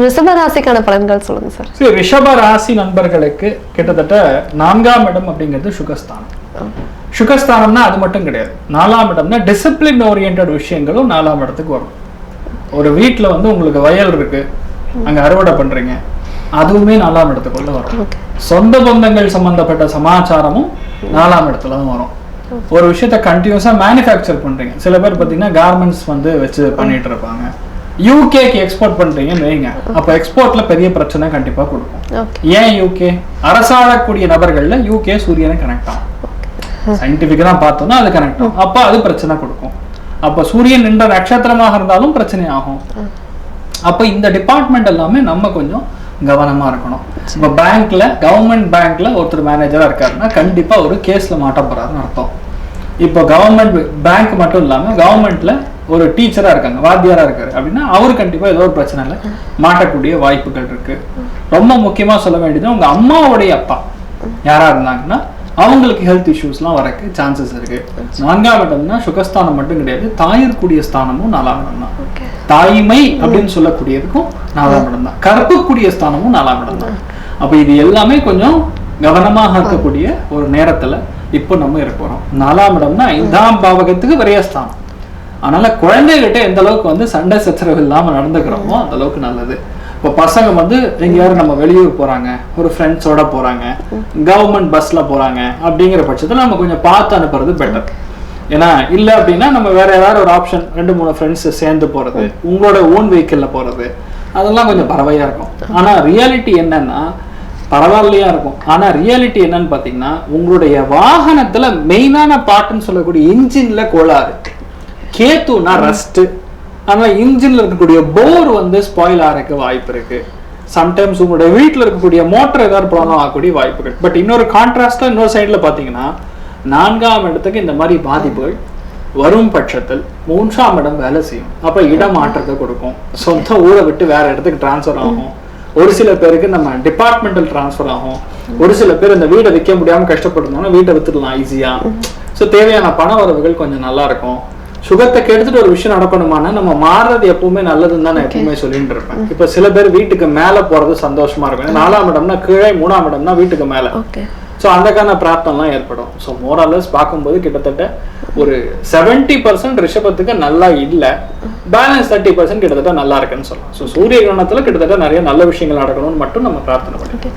ரிஷப ராசிக்கான பலன்கள் சொல்லுங்க சார். சரி, ரிஷப ராசி நண்பர்களுக்கு கிட்டத்தட்ட 4ஆம் இடம் அப்படிங்கிறது சுகஸ்தானம். சுகஸ்தானம்னா அது மட்டும் கிடையாது. 4ஆம் இடம்னா டிசிப்ளின் ஓரியன்ட் விஷயங்களும் 4ஆம் இடத்துக்கு வரும். ஒரு வீட்டுல வந்து உங்களுக்கு வயல் இருக்கு, அங்க அறுவடை பண்றீங்க, அதுவுமே 4ஆம் இடத்துக்குள்ள வரும். சொந்த பந்தங்கள் சம்பந்தப்பட்ட சமாச்சாரமும் 4ஆம் இடத்துல தான் வரும். ஒரு விஷயத்த கண்டினியூஸா மேனுஃபேக்சர் பண்றீங்க. சில பேர் பாத்தீங்கன்னா கார்மெண்ட்ஸ் வந்து வச்சு பண்ணிட்டு இருப்பாங்க. யூகேக்கு எக்ஸ்போர்ட் பண்றீங்கன்னு வைங்க, அப்ப எக்ஸ்போர்ட்ல பெரிய பிரச்சனை கண்டிப்பா கொடுக்கும். ஏன் யூகே? அரசாளக்கூடிய நபர்கள்ல யூகே சூரியனை கனெக்ட் ஆகும். சயின்டிபிக்கா பார்த்தோம்னா அது கனெக்ட் ஆகும். அப்ப அது பிரச்சனை கொடுக்கும். அப்ப சூரியன் என்ற நட்சத்திரமாக இருந்தாலும் பிரச்சனை ஆகும். அப்ப இந்த டிபார்ட்மெண்ட் எல்லாமே நம்ம கொஞ்சம் கவனமா இருக்கணும். இப்ப பேங்க்ல, கவர்மெண்ட் பேங்க்ல ஒருத்தர் மேனேஜரா இருக்காருன்னா கண்டிப்பா ஒரு கேஸ்ல மாட்ட போறாருன்னு அர்த்தம். இப்போ கவர்மெண்ட் பேங்க் மட்டும் இல்லாம கவர்மெண்ட்ல ஒரு டீச்சரா இருக்காங்க, வாத்தியாரா இருக்காரு அப்படின்னா அவரு கண்டிப்பா ஏதோ ஒரு பிரச்சனைல மாட்டக்கூடிய வாய்ப்புகள் இருக்கு. ரொம்ப முக்கியமா சொல்ல வேண்டியது, உங்க அம்மாவுடைய அப்பா யாரா இருந்தாங்கன்னா அவங்களுக்கு ஹெல்த் இஷ்யூஸ்லாம் வரக்கு சான்சஸ் இருக்கு. 4ஆம் இடம்னா சுகஸ்தானம் மட்டும் கிடையாது, தாயிற்குரிய ஸ்தானமும் 4ஆம் இடம் தான். தாய்மை அப்படின்னு சொல்லக்கூடியதுக்கும் 4ஆம் இடம் தான். கற்புக்குரிய ஸ்தானமும் 4ஆம் இடம் தான். அப்ப இது எல்லாமே கொஞ்சம் கவனமாக இருக்கக்கூடிய ஒரு நேரத்துல இப்போ நம்ம இருக்கிறோம். 4ஆம் இடம்னா 5ஆம் பாவகத்துக்கு விரயஸ்தானம். அதனால குழந்தைகிட்ட எந்த அளவுக்கு வந்து சண்டை சச்சரவு இல்லாம நடந்துக்கிறோமோ அந்த அளவுக்கு நல்லது. இப்போ பசங்க வந்து எங்கேயாவது நம்ம வெளியூர் போறாங்க, ஒரு ஃப்ரெண்ட்ஸோட போறாங்க, கவர்மெண்ட் பஸ்ல போறாங்க அப்படிங்கிற பட்சத்துல நம்ம கொஞ்சம் பார்த்து அனுப்புறது பெட்டர். ஏன்னா இல்ல அப்படின்னா நம்ம வேற ஏதாவது ஒரு ஆப்ஷன், 2-3 ஃப்ரெண்ட்ஸ் சேர்ந்து போறது, உங்களோட ஓன் வெஹிக்கிள்ல போறது, அதெல்லாம் கொஞ்சம் பரவாயில்லையா இருக்கும். ஆனா ரியாலிட்டி என்னன்னா பரவாயில்லையா இருக்கும். ஆனா ரியாலிட்டி என்னன்னு பாத்தீங்கன்னா உங்களுடைய வாகனத்துல மெயினான பார்ட்னு சொல்லக்கூடிய இன்ஜின்ல கோளாறு, கேத்துனா ரஸ்ட், ஆனா இன்ஜின்ல இருக்கக்கூடிய போர் வந்து ஸ்பாயில் ஆகிறதுக்கு வாய்ப்பு இருக்கு. சம்டைம்ஸ் உங்களுடைய வீட்டுல இருக்கக்கூடிய மோட்டர் ஏதாவது ப்ராப்ளம் ஆகக்கூடிய வாய்ப்புகள். பட் இன்னொரு கான்ட்ராஸ்டா இன்னொரு சைட்ல பாத்தீங்கன்னா 4ஆம் இடத்துக்கு இந்த மாதிரி பாதிப்புகள் வரும் பட்சத்தில் 3ஆம் இடம் வேலை செய்யும். அப்ப இடம் மாற்றத்தை கொடுக்கும். சொந்த ஊரை விட்டு வேற இடத்துக்கு டிரான்ஸ்ஃபர் ஆகும். ஒரு சில பேருக்கு நம்ம டிபார்ட்மெண்டல் டிரான்ஸ்ஃபர் ஆகும். ஒரு சில பேர் இந்த வீடை விற்க முடியாம கஷ்டப்பட்டிருந்தோம்னா வீட்டை வித்துடலாம் ஈஸியா. ஸோ தேவையான பண வரவுகள் கொஞ்சம் நல்லா இருக்கும். சுகத்தை கெடுத்துட்டு ஒரு விஷயம் நடக்கணுமானா நம்ம மாறுறது எப்பவுமே நல்லதுன்னு தான் நான் எப்பவுமே சொல்லிட்டு இருப்பேன். இப்ப சில பேர் வீட்டுக்கு மேல போறது சந்தோஷமா இருக்கும். 4ஆம் இடம்னா கீழே, 3ஆம் இடம்னா வீட்டுக்கு மேல. ஸோ அந்தக்கான பிராப்தம்லாம் ஏற்படும். ஸோ மோரலஸ் பார்க்கும்போது கிட்டத்தட்ட ஒரு 70% ரிஷபத்துக்கு நல்லா இல்லை, பேலன்ஸ் 30% கிட்டத்தட்ட நல்லா இருக்குன்னு சொல்லலாம். ஸோ சூரிய கிரகணத்துல கிட்டத்தட்ட நிறைய நல்ல விஷயங்கள் நடக்கணும்னு மட்டும் நம்ம பிரார்த்தனை பண்ணிக்கலாம்.